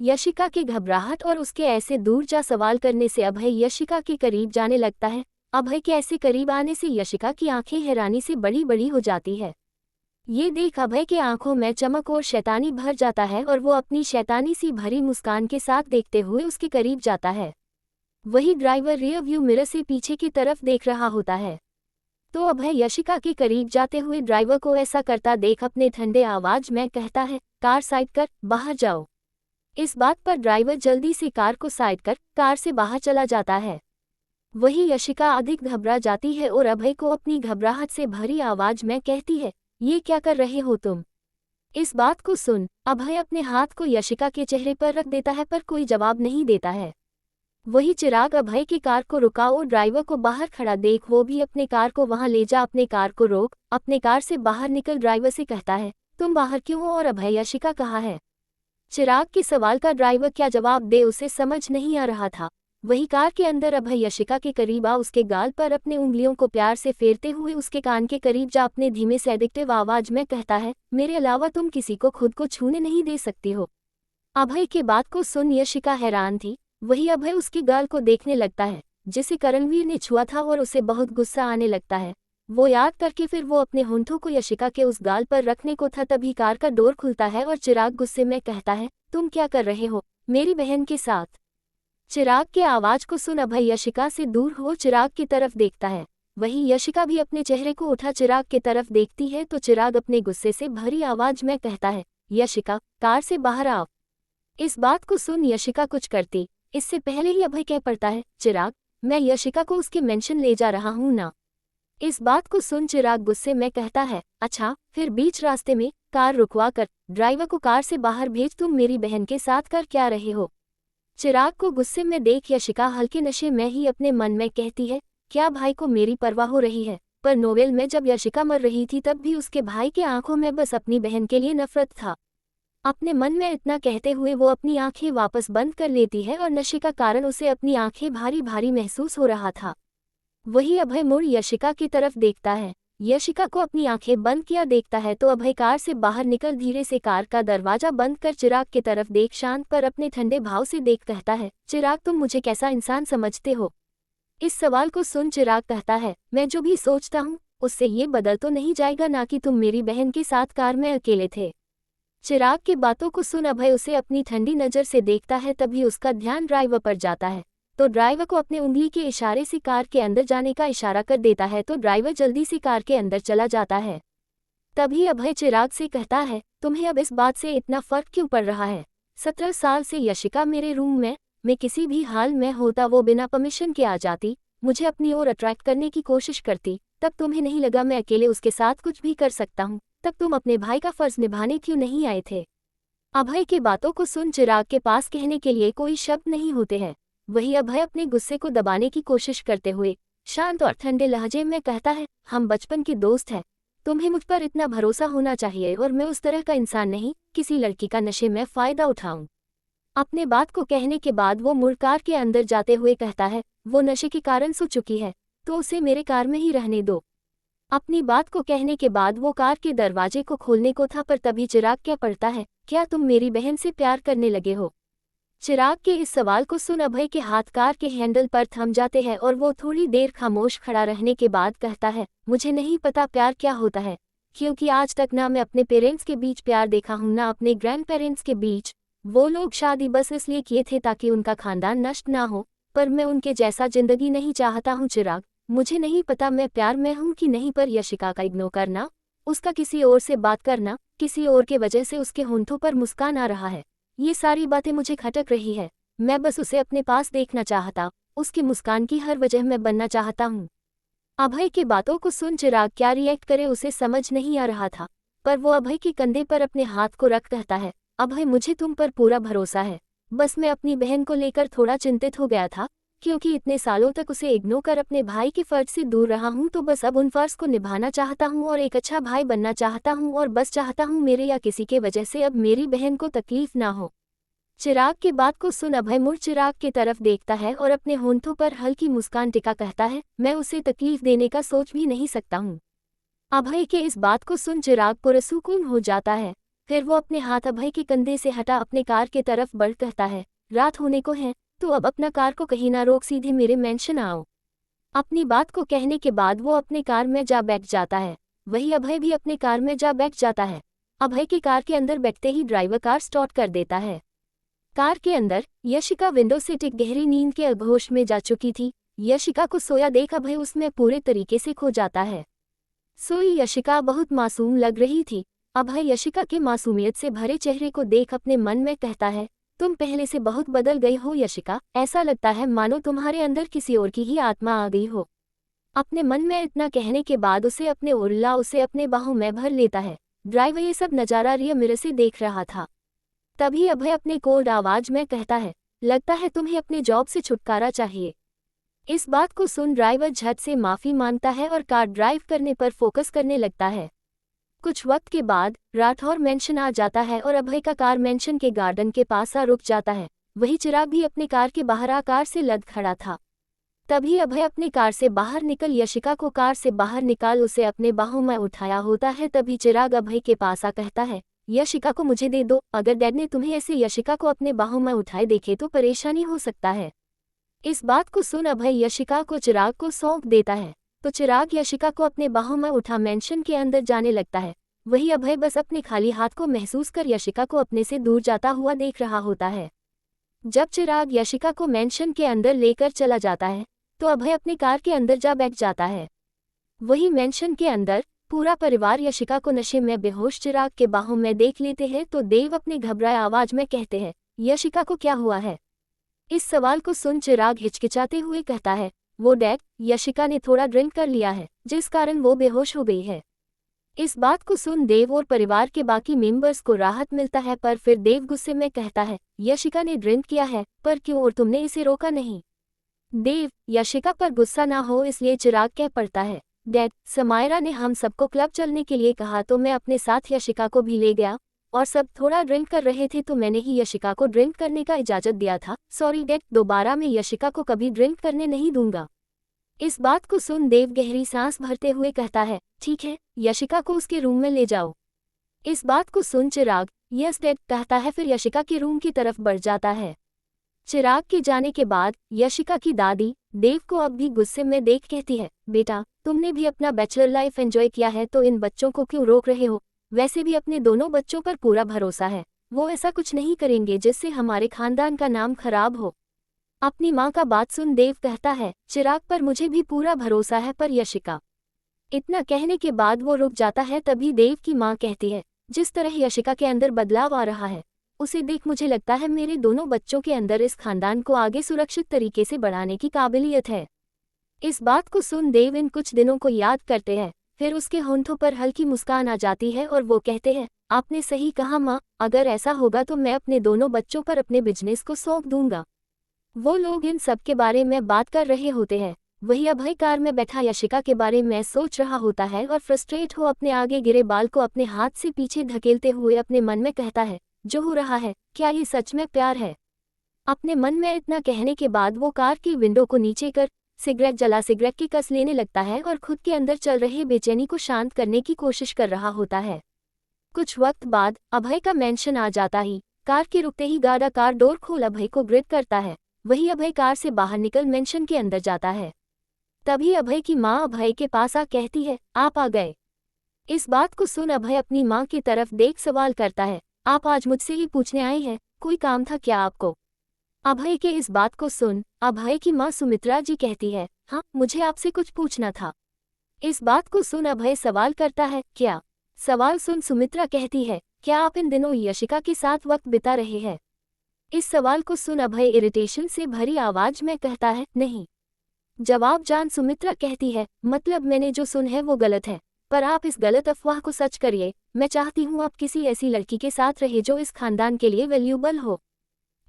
यशिका की घबराहट और उसके ऐसे दूर जा सवाल करने से अभय यशिका के करीब जाने लगता है। अभय के ऐसे करीब आने से यशिका की आंखें हैरानी से बड़ी बड़ी हो जाती है। ये देख अभय के आंखों में चमक और शैतानी भर जाता है और वो अपनी शैतानी सी भरी मुस्कान के साथ देखते हुए उसके करीब जाता है। वही ड्राइवर रियर व्यू मिरर से पीछे की तरफ देख रहा होता है। तो अभय यशिका के करीब जाते हुए ड्राइवर को ऐसा करता देख अपने ठंडे आवाज में कहता है, कार साइड कर, बाहर जाओ। इस बात पर ड्राइवर जल्दी से कार को साइड कर कार से बाहर चला जाता है। वही यशिका अधिक घबरा जाती है और अभय को अपनी घबराहट से भरी आवाज में कहती है, ये क्या कर रहे हो तुम? इस बात को सुन अभय अपने हाथ को यशिका के चेहरे पर रख देता है पर कोई जवाब नहीं देता है। वही चिराग अभय की कार को रुका और ड्राइवर को बाहर खड़ा देख वो भी अपने कार को वहां ले जा, अपने कार को रोक, अपने कार से बाहर निकल। ड्राइवर से कहता है, तुम बाहर क्यों हो और अभय यशिका कहाँ है? चिराग के सवाल का ड्राइवर क्या जवाब दे उसे समझ नहीं आ रहा था। वही कार के अंदर अभय यशिका के करीब आ उसके गाल पर अपने उंगलियों को प्यार से फेरते हुए उसके कान के करीब जा अपने धीमे से एडिक्टिव आवाज में कहता है, मेरे अलावा तुम किसी को खुद को छूने नहीं दे सकती हो। अभय के बात को सुन यशिका हैरान थी। वही अभय उसकी गाल को देखने लगता है जिसे करणवीर ने छुआ था और उसे बहुत गुस्सा आने लगता है। वो याद करके फिर वो अपने होंठों को यशिका के उस गाल पर रखने को था तभी कार का डोर खुलता है और चिराग गुस्से में कहता है, तुम क्या कर रहे हो मेरी बहन के साथ? चिराग के आवाज को सुन अभय यशिका से दूर हो चिराग की तरफ देखता है। वही यशिका भी अपने चेहरे को उठा चिराग की तरफ देखती है तो चिराग अपने गुस्से से भरी आवाज में कहता है, यशिका कार से बाहर आओ। इस बात को सुन यशिका कुछ करती इससे पहले ही अभय कह पड़ता है, चिराग मैं यशिका को उसके मेंशन ले जा रहा हूं ना। इस बात को सुन चिराग गुस्से में कहता है, अच्छा फिर बीच रास्ते में कार रुकवा कर ड्राइवर को कार से बाहर भेज, तुम मेरी बहन के साथ कर क्या रहे हो? चिराग को गुस्से में देख यशिका हल्के नशे में ही अपने मन में कहती है, क्या भाई को मेरी परवाह हो रही है? पर नोवेल में जब यशिका मर रही थी तब भी उसके भाई के आंखों में बस अपनी बहन के लिए नफरत था। अपने मन में इतना कहते हुए वो अपनी आंखें वापस बंद कर लेती है और नशे का कारण उसे अपनी आंखें भारी भारी महसूस हो रहा था। वही अभय मुड़ यशिका की तरफ देखता है। यशिका को अपनी आंखें बंद किया देखता है तो अभय कार से बाहर निकल धीरे से कार का दरवाजा बंद कर चिराग की तरफ देख शांत पर अपने ठंडे भाव से देख कहता है, चिराग तुम मुझे कैसा इंसान समझते हो? इस सवाल को सुन चिराग कहता है, मैं जो भी सोचता हूँ उससे ये बदल तो नहीं जाएगा ना कि तुम मेरी बहन के साथ कार में अकेले थे। चिराग की बातों को सुन अभय उसे अपनी ठंडी नज़र से देखता है तभी उसका ध्यान ड्राइवर पर जाता है तो ड्राइवर को अपने उंगली के इशारे से कार के अंदर जाने का इशारा कर देता है तो ड्राइवर जल्दी से कार के अंदर चला जाता है। तभी अभय चिराग से कहता है, तुम्हें अब इस बात से इतना फर्क क्यों पड़ रहा है? 17 साल से यशिका मेरे रूम में, मैं किसी भी हाल में होता वो बिना परमिशन के आ जाती, मुझे अपनी ओर अट्रैक्ट करने की कोशिश करती, तब तुम्हें नहीं लगा मैं अकेले उसके साथ कुछ भी कर सकता हूँ? तब तुम अपने भाई का फर्ज निभाने क्यों नहीं आए थे? अभय की बातों को सुन चिराग के पास कहने के लिए कोई शब्द नहीं होते हैं। वही अभय अपने गुस्से को दबाने की कोशिश करते हुए शांत और ठंडे लहजे में कहता है, हम बचपन के दोस्त हैं, तुम्हें मुझ पर इतना भरोसा होना चाहिए और मैं उस तरह का इंसान नहीं किसी लड़की का नशे में फ़ायदा उठाऊं। अपने बात को कहने के बाद वो मुड़ कार के अंदर जाते हुए कहता है, वो नशे के कारण सो चुकी है तो उसे मेरे कार में ही रहने दो। अपनी बात को कहने के बाद वो कार के दरवाजे को खोलने को था पर तभी चिराग कह पड़ता है, क्या तुम मेरी बहन से प्यार करने लगे हो? चिराग के इस सवाल को सुन अभय के हाथ कार के हैंडल पर थम जाते हैं और वो थोड़ी देर खामोश खड़ा रहने के बाद कहता है, मुझे नहीं पता प्यार क्या होता है, क्योंकि आज तक ना मैं अपने पेरेंट्स के बीच प्यार देखा हूँ ना अपने ग्रैंड पेरेंट्स के बीच। वो लोग शादी बस इसलिए किए थे ताकि उनका खानदान नष्ट ना हो, पर मैं उनके जैसा जिंदगी नहीं चाहता हूँ चिराग। मुझे नहीं पता मैं प्यार में हूँ कि नहीं, पर यशिका का इग्नोर करना, उसका किसी और से बात करना, किसी और के वजह से उसके होंठों पर मुस्कान आ रहा है, ये सारी बातें मुझे खटक रही है। मैं बस उसे अपने पास देखना चाहता, उसकी मुस्कान की हर वजह मैं बनना चाहता हूँ। अभय की बातों को सुन चिराग क्या रिएक्ट करे उसे समझ नहीं आ रहा था, पर वो अभय के कंधे पर अपने हाथ को रख कहता है, अभय मुझे तुम पर पूरा भरोसा है, बस मैं अपनी बहन को लेकर थोड़ा चिंतित हो गया था, क्योंकि इतने सालों तक उसे इग्नोर कर अपने भाई के फर्ज से दूर रहा हूँ, तो बस अब उन फर्ज को निभाना चाहता हूँ और एक अच्छा भाई बनना चाहता हूँ और बस चाहता हूँ मेरे या किसी के वजह से अब मेरी बहन को तकलीफ ना हो। चिराग की बात को सुन अभय मुड़ चिराग की तरफ देखता है और अपने होंठों पर हल्की मुस्कान टिका कहता है, मैं उसे तकलीफ देने का सोच भी नहीं सकता हूँ। अभय के इस बात को सुन चिराग पुरसुकून हो जाता है। फिर वो अपने हाथ अभय के कंधे से हटा अपने कार के तरफ बढ़ कहता है, रात होने को है, तो अब अपना कार को कहीं ना रोक, सीधे मेरे मेंशन आओ। अपनी बात को कहने के बाद वो अपने कार में जा बैठ जाता है। वही अभय भी अपने कार में जा बैठ जाता है। अभय की कार के अंदर बैठते ही ड्राइवर कार स्टार्ट कर देता है। कार के अंदर यशिका विंडो से टिक गहरी नींद के अघोष में जा चुकी थी। यशिका को सोया देख अभय उसमें पूरे तरीके से खो जाता है। सोई यशिका बहुत मासूम लग रही थी। अभय यशिका के मासूमियत से भरे चेहरे को देख अपने मन में कहता है, तुम पहले से बहुत बदल गई हो यशिका, ऐसा लगता है मानो तुम्हारे अंदर किसी और की ही आत्मा आ गई हो। अपने मन में इतना कहने के बाद उसे अपने बाहों में भर लेता है। ड्राइवर ये सब नज़ारा रियर मिरर से देख रहा था। तभी अभय अपने कोल्ड आवाज में कहता है, लगता है तुम्हें अपने जॉब से छुटकारा चाहिए। इस बात को सुन ड्राइवर झट से माफी मांगता है और कार ड्राइव करने पर फोकस करने लगता है। कुछ वक्त के बाद राठौर मेंशन आ जाता है और अभय का कार मेंशन के गार्डन के पास आ रुक जाता है। वही चिराग भी अपने कार के बाहर आ कार से लद खड़ा था। तभी अभय अपनी कार से बाहर निकल यशिका को कार से बाहर निकाल उसे अपने बाहों में उठाया होता है। तभी चिराग अभय के पास आ कहता है, यशिका को मुझे दे दो, अगर डैड ने तुम्हें ऐसे यशिका को अपने बाहों में उठाए देखे तो परेशानी हो सकता है। इस बात को सुन अभय यशिका को चिराग को सौंप देता है, तो चिराग यशिका को अपने बाहों में उठा मेंशन के अंदर जाने लगता है। वही अभय बस अपने खाली हाथ को महसूस कर यशिका को अपने से दूर जाता हुआ देख रहा होता है। जब चिराग यशिका को मेंशन के अंदर लेकर चला जाता है तो अभय अपनी कार के अंदर जा बैठ जाता है। वही मेंशन के अंदर पूरा परिवार यशिका को नशे में बेहोश चिराग के बाहों में देख लेते हैं तो देव अपने घबराए आवाज में कहते हैं, यशिका को क्या हुआ है? इस सवाल को सुन चिराग हिचकिचाते हुए कहता है, वो डैड, यशिका ने थोड़ा ड्रिंक कर लिया है जिस कारण वो बेहोश हो गई है। इस बात को सुन देव और परिवार के बाकी मेंबर्स को राहत मिलता है, पर फिर देव गुस्से में कहता है, यशिका ने ड्रिंक किया है पर क्यों और तुमने इसे रोका नहीं? देव यशिका पर गुस्सा ना हो इसलिए चिराग कह पड़ता है, डैड, समायरा ने हम सबको क्लब चलने के लिए कहा तो मैं अपने साथ यशिका को भी ले गया और सब थोड़ा ड्रिंक कर रहे थे तो मैंने ही यशिका को ड्रिंक करने का इजाज़त दिया था। सॉरी डैड, दोबारा मैं यशिका को कभी ड्रिंक करने नहीं दूंगा। इस बात को सुन देव गहरी सांस भरते हुए कहता है, ठीक है, यशिका को उसके रूम में ले जाओ। इस बात को सुन चिराग यस डैड कहता है, फिर यशिका के रूम की तरफ बढ़ जाता है। चिराग के जाने के बाद यशिका की दादी देव को अब भी गुस्से में देख कहती है, बेटा, तुमने भी अपना बैचलर लाइफ एंजॉय किया है तो इन बच्चों को क्यों रोक रहे हो? वैसे भी अपने दोनों बच्चों पर पूरा भरोसा है, वो ऐसा कुछ नहीं करेंगे जिससे हमारे खानदान का नाम खराब हो। अपनी माँ का बात सुन देव कहता है, चिराग पर मुझे भी पूरा भरोसा है पर यशिका। इतना कहने के बाद वो रुक जाता है। तभी देव की माँ कहती है, जिस तरह यशिका के अंदर बदलाव आ रहा है उसे देख मुझे लगता है मेरे दोनों बच्चों के अंदर इस खानदान को आगे सुरक्षित तरीके से बढ़ाने की काबिलियत है। इस बात को सुन देव इन कुछ दिनों को याद करते हैं, फिर उसके होंठों पर हल्की मुस्कान आ जाती है और वो कहते हैं, आपने सही कहा माँ, अगर ऐसा होगा तो मैं अपने दोनों बच्चों पर अपने बिजनेस को सौंप दूंगा। वो लोग इन सब के बारे में बात कर रहे होते हैं। वही अभय कार में बैठा यशिका के बारे में सोच रहा होता है और फ्रस्ट्रेट हो अपने आगे गिरे बाल को अपने हाथ से पीछे धकेलते हुए अपने मन में कहता है, जो हो रहा है क्या ये सच में प्यार है? अपने मन में इतना कहने के बाद वो कार की विंडो को नीचे कर सिगरेट जला सिगरेट की कस लेने लगता है और खुद के अंदर चल रहे बेचैनी को शांत करने की कोशिश कर रहा होता है। कुछ वक्त बाद अभय का मेंशन आ जाता ही कार के रुकते ही गार्ड कार डोर खोल अभय को ग्रिड करता है। वही अभय कार से बाहर निकल मेंशन के अंदर जाता है। तभी अभय की माँ अभय के पास आ कहती है, आप आ गए। इस बात को सुन अभय अपनी माँ की तरफ देख सवाल करता है, आप आज मुझसे ही पूछने आए हैं, कोई काम था क्या आपको? अभय के इस बात को सुन अभय की माँ सुमित्रा जी कहती है, हाँ, मुझे आपसे कुछ पूछना था। इस बात को सुन अभय सवाल करता है, क्या? सवाल सुन सुमित्रा कहती है, क्या आप इन दिनों यशिका के साथ वक्त बिता रहे हैं? इस सवाल को सुन अभय इरिटेशन से भरी आवाज में कहता है, नहीं। जवाब जान सुमित्रा कहती है, मतलब मैंने जो सुन है वो गलत है, पर आप इस गलत अफवाह को सच करिए। मैं चाहती हूँ आप किसी ऐसी लड़की के साथ रहे जो इस खानदान के लिए वैल्यूबल हो।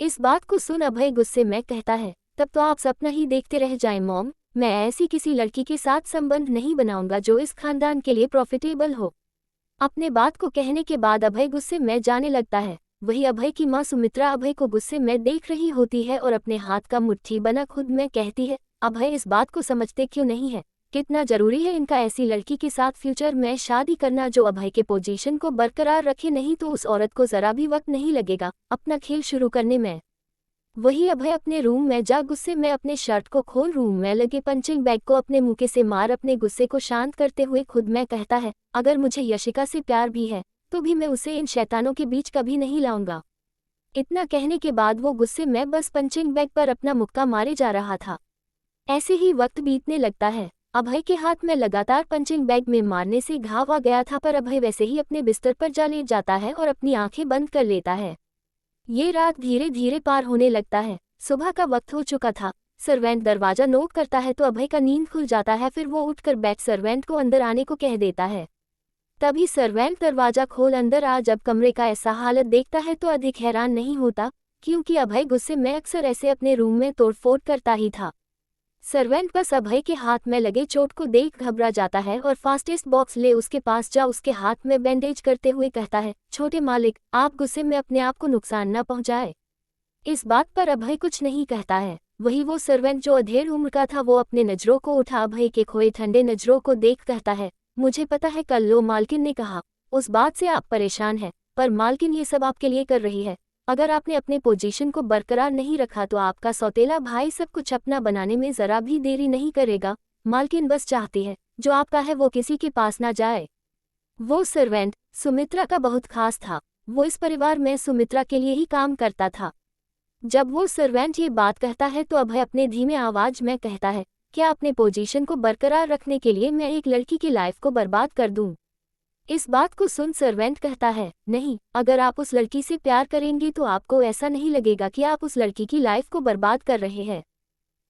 इस बात को सुन अभय गुस्से में कहता है, तब तो आप सपना ही देखते रह जाएं मॉम, मैं ऐसी किसी लड़की के साथ संबंध नहीं बनाऊंगा जो इस खानदान के लिए प्रॉफिटेबल हो। अपने बात को कहने के बाद अभय गुस्से में जाने लगता है। वही अभय की माँ सुमित्रा अभय को गुस्से में देख रही होती है और अपने हाथ का मुट्ठी बना खुद में कहती है, अभय इस बात को समझते क्यों नहीं है? कितना जरूरी है इनका ऐसी लड़की के साथ फ्यूचर में शादी करना जो अभय के पोजीशन को बरकरार रखे, नहीं तो उस औरत को जरा भी वक्त नहीं लगेगा अपना खेल शुरू करने में। वही अभय अपने रूम में जा गुस्से में अपने शर्ट को खोल रूम में लगे पंचिंग बैग को अपने मुंह से मार अपने गुस्से को शांत करते हुए खुद में कहता है, अगर मुझे यशिका से प्यार भी है तो भी मैं उसे इन शैतानों के बीच कभी नहीं लाऊंगा। इतना कहने के बाद वो गुस्से में बस पंचिंग बैग पर अपना मुक्का मारे जा रहा था। ऐसे ही वक्त बीतने लगता है। अभय के हाथ में लगातार पंचिंग बैग में मारने से घाव आ गया था, पर अभय वैसे ही अपने बिस्तर पर जा लेट जाता है और अपनी आंखें बंद कर लेता है। ये रात धीरे धीरे पार होने लगता है। सुबह का वक्त हो चुका था। सर्वेंट दरवाजा नॉक करता है तो अभय का नींद खुल जाता है। फिर वो उठकर बैठ सर्वेंट को अंदर आने को कह देता है। तभी सर्वेंट दरवाजा खोल अंदर आ जब कमरे का ऐसा हालत देखता है तो अधिक हैरान नहीं होता, क्योंकि अभय गुस्से में अक्सर ऐसे अपने रूम में तोड़फोड़ करता ही था। सर्वेंट बस अभय के हाथ में लगे चोट को देख घबरा जाता है और फास्टेस्ट बॉक्स ले उसके पास जा उसके हाथ में बैंडेज करते हुए कहता है, छोटे मालिक, आप गुस्से में अपने आप को नुकसान न पहुंचाए। इस बात पर अभय कुछ नहीं कहता है। वही वो सर्वेंट जो अधेड़ उम्र का था वो अपने नजरों को उठा अभय के खोए ठंडे नजरों को देख कहता है, मुझे पता है कल लो मालकिन ने कहा, उस बात से आप परेशान हैं, पर मालकिन ये सब आपके लिए कर रही है। अगर आपने अपने पोजीशन को बरकरार नहीं रखा तो आपका सौतेला भाई सब कुछ अपना बनाने में जरा भी देरी नहीं करेगा। मालकिन बस चाहती है जो आपका है वो किसी के पास ना जाए। वो सर्वेंट सुमित्रा का बहुत खास था। वो इस परिवार में सुमित्रा के लिए ही काम करता था। जब वो सर्वेंट ये बात कहता है तो अभय अपने धीमे आवाज में कहता है, क्या अपने पोजीशन को बरकरार रखने के लिए मैं एक लड़की की लाइफ को बर्बाद कर दूं? इस बात को सुन सर्वेंट कहता है, नहीं, अगर आप उस लड़की से प्यार करेंगी तो आपको ऐसा नहीं लगेगा कि आप उस लड़की की लाइफ को बर्बाद कर रहे हैं।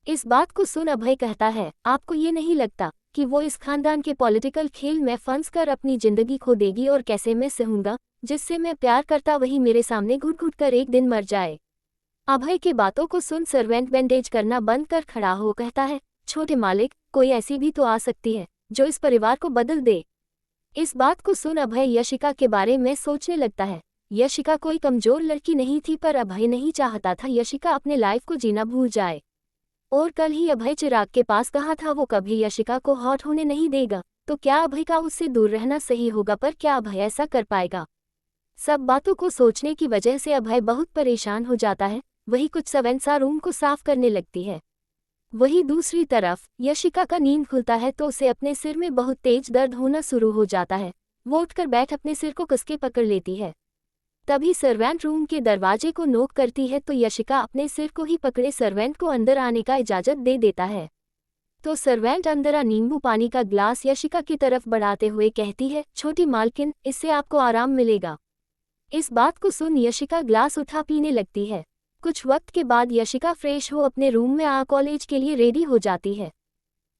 इस बात को सुन अभय कहता है, आपको ये नहीं लगता कि वो इस खानदान के पॉलिटिकल खेल में फंस कर अपनी जिंदगी खो देगी और कैसे मैं सहूंगा जिससे मैं प्यार करता वही मेरे सामने घुट घुट कर एक दिन मर जाए। अभय के बातों को सुन सर्वेंट बैंडेज करना बंद कर खड़ा हो कहता है, छोटे मालिक, कोई ऐसी भी तो आ सकती है जो इस परिवार को बदल दे। इस बात को सुन अभय यशिका के बारे में सोचने लगता है। यशिका कोई कमजोर लड़की नहीं थी, पर अभय नहीं चाहता था यशिका अपने लाइफ को जीना भूल जाए। और कल ही अभय चिराग के पास कहा था वो कभी यशिका को हॉट होने नहीं देगा, तो क्या अभय का उससे दूर रहना सही होगा? पर क्या अभय ऐसा कर पाएगा? सब बातों को सोचने की वजह से अभय बहुत परेशान हो जाता है। वही कुछ सवेंसा रूम को साफ करने लगती है। वही दूसरी तरफ यशिका का नींद खुलता है तो उसे अपने सिर में बहुत तेज दर्द होना शुरू हो जाता है। वो उठकर बैठ अपने सिर को कसके पकड़ लेती है। तभी सर्वेंट रूम के दरवाजे को नॉक करती है तो यशिका अपने सिर को ही पकड़े सर्वेंट को अंदर आने का इजाजत दे देता है। तो सर्वेंट अंदर आ नींबू पानी का ग्लास यशिका की तरफ बढ़ाते हुए कहती है, छोटी मालकिन, इससे आपको आराम मिलेगा। इस बात को सुन यशिका ग्लास उठा पीने लगती है। कुछ वक्त के बाद यशिका फ्रेश हो अपने रूम में आ कॉलेज के लिए रेडी हो जाती है।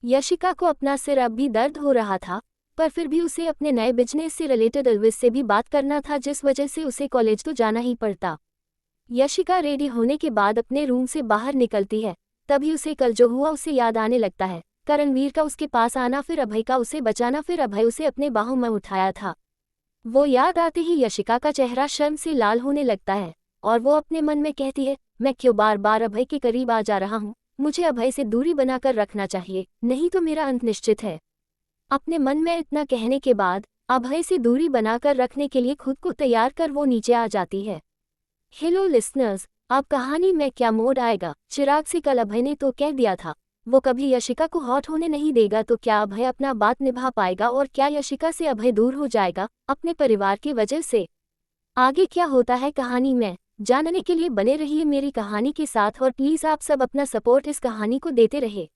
यशिका को अपना सिर अब भी दर्द हो रहा था, पर फिर भी उसे अपने नए बिजनेस से रिलेटेड एल्विस से भी बात करना था, जिस वजह से उसे कॉलेज तो जाना ही पड़ता। यशिका रेडी होने के बाद अपने रूम से बाहर निकलती है। तभी उसे कल जो हुआ उसे याद आने लगता है। करणवीर का उसके पास आना, फिर अभय का उसे बचाना, फिर अभय उसे अपने बाहों में उठाया था। वो याद आते ही यशिका का चेहरा शर्म से लाल होने लगता है और वो अपने मन में कहती है, मैं क्यों बार बार अभय के करीब आ जा रहा हूँ? मुझे अभय से दूरी बनाकर रखना चाहिए, नहीं तो मेरा अंत निश्चित है। अपने मन में इतना कहने के बाद अभय से दूरी बनाकर रखने के लिए खुद को तैयार कर वो नीचे आ जाती है। हेलो लिसनर्स, अब कहानी में क्या मोड़ आएगा? चिराग से कल अभय ने तो कह दिया था वो कभी यशिका को हॉट होने नहीं देगा, तो क्या अभय अपना बात निभा पाएगा और क्या यशिका से अभय दूर हो जाएगा अपने परिवार की वजह से? आगे क्या होता है कहानी में जानने के लिए बने रहिए मेरी कहानी के साथ और प्लीज़ आप सब अपना सपोर्ट इस कहानी को देते रहे।